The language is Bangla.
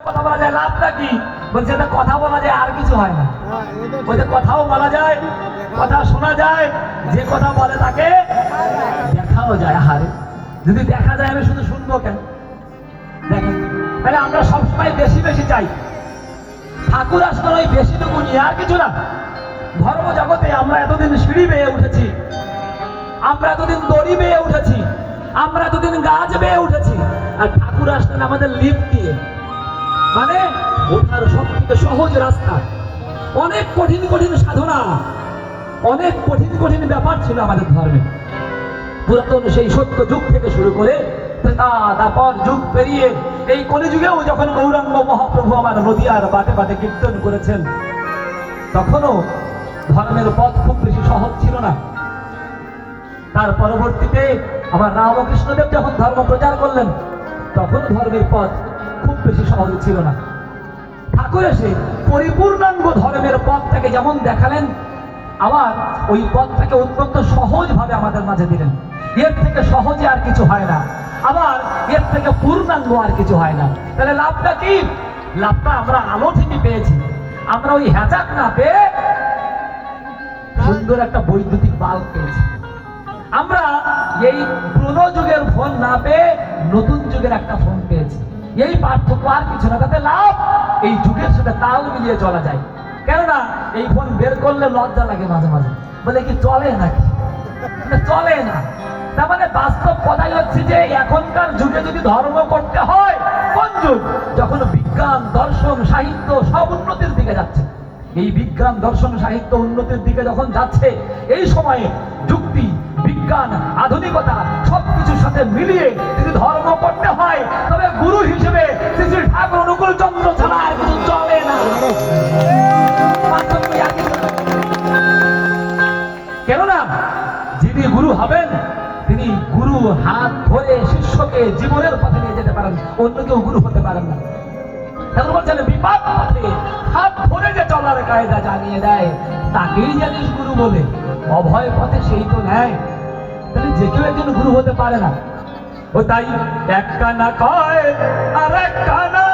কথা বলা যায়, লাভটা কি? বলছে এটা কথা বলা যায়, আর কিছু হয় না। বলছে কথাও বলা যায়, কথা শোনা যায়, যে কথা বলে তাকে দেখাও যায়। হারে যদি দেখা যায় আমি শুধু শুনবো কেন? দেখেন, তাহলে আমরা সবসময় বেশি বেশি চাই। ঠাকুর আসলে ওই বেশিটুকু নিয়ে আর কিছু না। ধর্ম জগতে আমরা এতদিন সিঁড়ি বেয়ে উঠেছি, আমরা এতদিন দড়ি বেয়ে উঠেছি, আমরা এতদিন গাছ বেয়ে উঠেছি, আর ঠাকুর আসলেন আমাদের লিফট দিয়ে। মানে ওঠার সব থেকে সহজ রাস্তা। অনেক কঠিন কঠিন সাধনা, অনেক কঠিন কঠিন ব্যাপার ছিল আমাদের ধর্মে। পুরাতন সেই সত্য যুগ থেকে শুরু করে তারপর যুগ পেরিয়ে এই কলিযুগেও যখন গৌরাঙ্গ মহাপ্রভু আমার নদিয়ার বাটে বাটে কীর্তন করেছেন, তখনও ধর্মের পথ খুব বেশি সহজ ছিল না। তার পরবর্তীতে আমার রামকৃষ্ণদেব যখন ধর্ম প্রচার করলেন, তখন ধর্মের পথ খুব বেশি সহজ ছিল না। ঠাকুর এসে পরিপূর্ণাঙ্গ ধর্মের পথটাকে যেমন দেখালেন, আবার ওই পথটাকে অত্যন্ত সহজ ভাবে আমাদের মাঝে দিলেন। এর থেকে সহজে আর কিছু হয় না, আবার এর থেকে পূর্ণাঙ্গ আর কিছু হয় না। তাহলে লাভটা কি? লাভটা আমরা আলো ঠিকই পেয়েছি, আমরা ওই হ্যাচাক না পেয়ে সুন্দর একটা বৈদ্যুতিক বাল্ব পেয়েছি। আমরা এই পুরনো যুগের ফোন না পেয়ে নতুন যুগের একটা ফোন পেয়েছি। এই পার্থক্য, আর কিছু না। তাতে লাভ এই যুগের সাথে তাল মিলিয়ে চলা যায়। কেননা এই ফোন বের করলে লজ্জা লাগে মাঝে মাঝে, বলে কি চলে নাকি? চলে না। তার মানে বাস্তব কথাই হচ্ছে যে এখনকার যুগে যদি ধর্ম করতে হয়, কোন যুগ? যখন বিজ্ঞান, দর্শন, সাহিত্য সব উন্নতির দিকে যাচ্ছে। এই বিজ্ঞান, দর্শন, সাহিত্য উন্নতির দিকে যখন যাচ্ছে, এই সময়ে যুক্তি, বিজ্ঞান, আধুনিকতা সবকিছুর সাথে মিলিয়ে যদি ধর্ম করতে হয়, তবে গুরু হিসেবে শ্রী শ্রী ঠাকুর অনুকূল চন্দ্র ছাড়া আর কিছু চলে না। কেননা যিনি গুরু হবেন, তিনি গুরু হাত ধরে শিষ্যকে জীবনের পথে নিয়ে যেতে পারেন, অন্য কেউ গুরু হতে পারেন না। ঠাকুর বলছেন, বিপদ পথে হাত ধরে যে চলার কায়দা জানিয়ে দেয়, তাকেই জানিস গুরু বলে। অভয় পথে সেই তো নেয়। তাহলে যে কেউ একজন গুরু হতে পারে না। ও তাই এক কানা কয় আর এক কানা